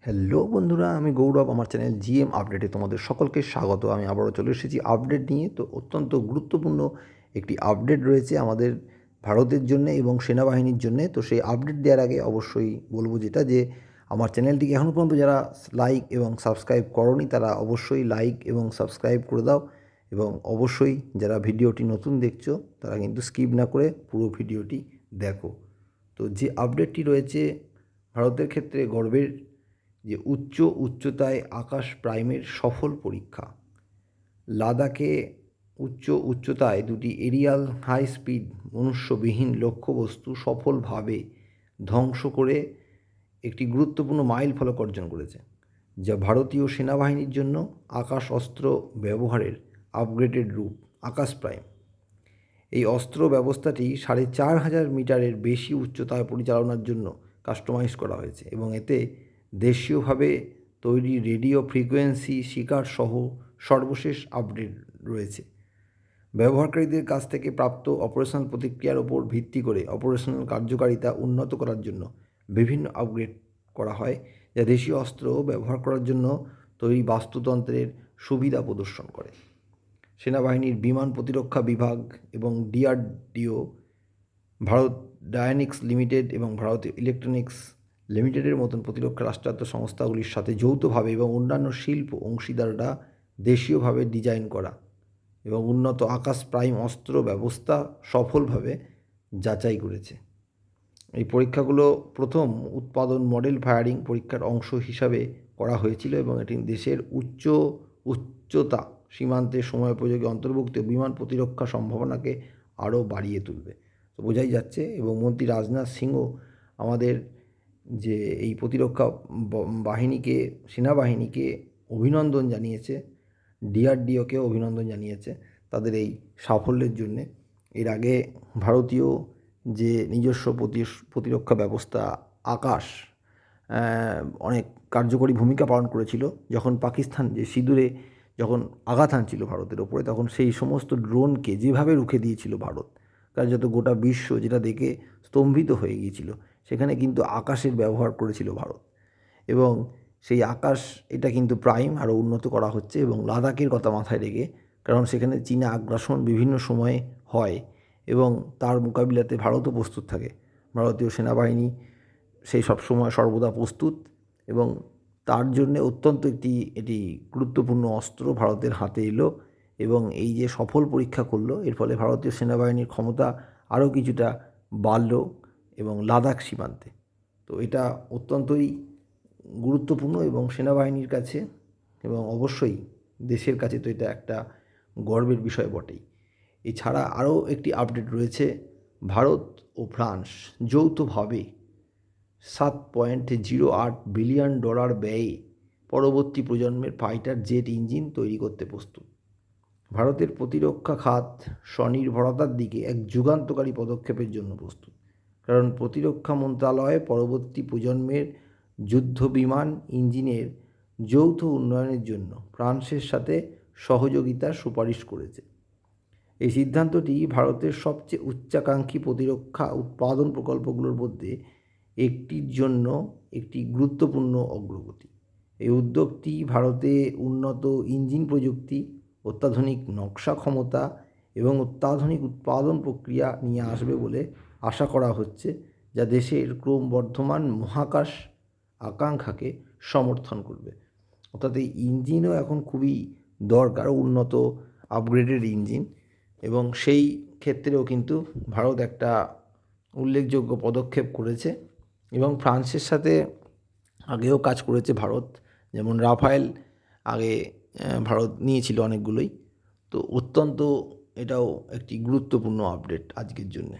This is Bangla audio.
হ্যালো বন্ধুরা, আমি গৌরব। আমার চ্যানেল জিএম আপডেটে তোমাদের সকলকে স্বাগত। আমি আবারও চলে এসেছি আপডেট নিয়ে। তো অত্যন্ত গুরুত্বপূর্ণ একটি আপডেট রয়েছে আমাদের ভারতের জন্যে এবং সেনাবাহিনীর জন্যে। তো সেই আপডেট দেওয়ার আগে অবশ্যই বলবো যে আমার চ্যানেলটিকে এখনও পর্যন্ত যারা লাইক এবং সাবস্ক্রাইব করোনি তারা অবশ্যই লাইক এবং সাবস্ক্রাইব করে দাও, এবং অবশ্যই যারা ভিডিওটি নতুন দেখছো তারা কিন্তু স্কিপ না করে পুরো ভিডিওটি দেখো। তো যে আপডেটটি রয়েছে ভারতের ক্ষেত্রে গর্বের, যে উচ্চতায় আকাশ প্রাইমের সফল পরীক্ষা। লাদাখে উচ্চতায় দুটি এরিয়াল হাই স্পিড মনুষ্যবিহীন লক্ষ্যবস্তু সফলভাবে ধ্বংস করে একটি গুরুত্বপূর্ণ মাইল ফলক অর্জন করেছে, যা ভারতীয় সেনাবাহিনীর জন্য আকাশ অস্ত্র ব্যবহারের আপগ্রেডেড রূপ। আকাশ প্রাইম এই অস্ত্র ব্যবস্থাটি ৪,৫০০ মিটারের বেশি উচ্চতায় পরিচালনার জন্য কাস্টমাইজ করা হয়েছে, এবং এতে দেশীয়ভাবে তৈরি রেডিও ফ্রিকোয়েন্সি শিকার সহ সর্বশেষ আপডেট রয়েছে। ব্যবহারকারীদের কাছ থেকে প্রাপ্ত অপারেশনাল প্রতিক্রিয়ার ওপর ভিত্তি করে অপারেশনাল কার্যকারিতা উন্নত করার জন্য বিভিন্ন আপগ্রেড করা হয়, যা দেশীয় অস্ত্র ব্যবহার করার জন্য তৈরি বাস্তুতন্ত্রের সুবিধা প্রদর্শন করে। সেনাবাহিনীর বিমান প্রতিরক্ষা বিভাগ এবং ডিআরডিও, ভারত ডায়নিক্স লিমিটেড এবং ভারতীয় ইলেকট্রনিক্স লিমিটেডের মতন প্রতিরক্ষা রাষ্ট্রায়ত্ত সংস্থাগুলির সাথে যৌথভাবে এবং অন্যান্য শিল্প অংশীদাররা দেশীয়ভাবে ডিজাইন করা এবং উন্নত আকাশ প্রাইম অস্ত্র ব্যবস্থা সফলভাবে যাচাই করেছে। এই পরীক্ষাগুলো প্রথম উৎপাদন মডেল ফায়ারিং পরীক্ষার অংশ হিসাবে করা হয়েছিল, এবং এটি দেশের উচ্চতা সীমান্তে সময়োপযোগী অন্তর্ভুক্ত বিমান প্রতিরক্ষা সম্ভাবনাকে আরও বাড়িয়ে তুলবে। তো বোঝাই যাচ্ছে, এবং মন্ত্রী রাজনাথ সিংও আমাদের যে এই প্রতিরক্ষা বাহিনীকে, সেনাবাহিনীকে অভিনন্দন জানিয়েছে, ডিআরডিওকেও অভিনন্দন জানিয়েছে তাদের এই সাফল্যের জন্যে। এর আগে ভারতীয় যে নিজস্ব প্রতিরক্ষা ব্যবস্থা আকাশ অনেক কার্যকরী ভূমিকা পালন করেছিল। যখন পাকিস্তান যে সিঁদুরে যখন আঘাত হানছিল ভারতের ওপরে, তখন সেই সমস্ত ড্রোনকে যেভাবে রুখে দিয়েছিল ভারত, কার্যত গোটা বিশ্ব যেটা দেখে স্তম্ভিত হয়ে গিয়েছিল, সেখানে কিন্তু আকাশের ব্যবহার করেছিল ভারত। এবং সেই আকাশ এটা কিন্তু প্রাইম আরও উন্নত করা হচ্ছে, এবং লাদাখের কথা মাথায় রেখে, কারণ সেখানে চীনা আগ্রাসন বিভিন্ন সময়ে হয় এবং তার মোকাবিলাতে ভারতও প্রস্তুত থাকে। ভারতীয় সেনাবাহিনী সেই সব সময় সর্বদা প্রস্তুত, এবং তার জন্যে অত্যন্ত এটি গুরুত্বপূর্ণ অস্ত্র ভারতের হাতে এলো, এবং এই যে সফল পরীক্ষা করলো, এর ফলে ভারতীয় সেনাবাহিনীর ক্ষমতা আরও কিছুটা বাড়ল এবং লাদাখ সীমান্তে। তো এটা অত্যন্তই গুরুত্বপূর্ণ এবং সেনাবাহিনীর কাছে এবং অবশ্যই দেশের কাছে তো এটা একটা গর্বের বিষয় বটেই। এছাড়া আরও একটি আপডেট রয়েছে। ভারত ও ফ্রান্স যৌথভাবে $7.08 বিলিয়ন ব্যয়ে পরবর্তী প্রজন্মের ফাইটার জেট ইঞ্জিন তৈরি করতে প্রস্তুত। ভারতের প্রতিরক্ষা খাত স্বনির্ভরতার দিকে এক যুগান্তকারী পদক্ষেপের জন্য প্রস্তুত, কারণ প্রতিরক্ষা মন্ত্রণালয় পরবর্তী প্রজন্মের যুদ্ধ বিমান ইঞ্জিনের যৌথ উন্নয়নের জন্য ফ্রান্সের সাথে সহযোগিতার সুপারিশ করেছে। এই সিদ্ধান্তটি ভারতের সবচেয়ে উচ্চাকাঙ্ক্ষী প্রতিরক্ষা উৎপাদন প্রকল্পগুলোর মধ্যে একটির জন্য একটি গুরুত্বপূর্ণ অগ্রগতি। এই উদ্যোগটি ভারতে উন্নত ইঞ্জিন প্রযুক্তি, অত্যাধুনিক নকশা ক্ষমতা এবং অত্যাধুনিক উৎপাদন প্রক্রিয়া নিয়ে আসবে বলে আশা করা হচ্ছে, যা দেশের ক্রমবর্ধমান মহাকাশ আকাঙ্ক্ষাকে সমর্থন করবে। অর্থাৎ এই ইঞ্জিনও এখন খুবই দরকার, উন্নত আপগ্রেডেড ইঞ্জিন, এবং সেই ক্ষেত্রেও কিন্তু ভারত একটা উল্লেখযোগ্য পদক্ষেপ করেছে। এবং ফ্রান্সের সাথে আগেও কাজ করেছে ভারত, যেমন রাফায়েল আগে ভারত নিয়েছিল অনেকগুলোই। তো অত্যন্ত এটাও একটি গুরুত্বপূর্ণ আপডেট আজকের জন্যে।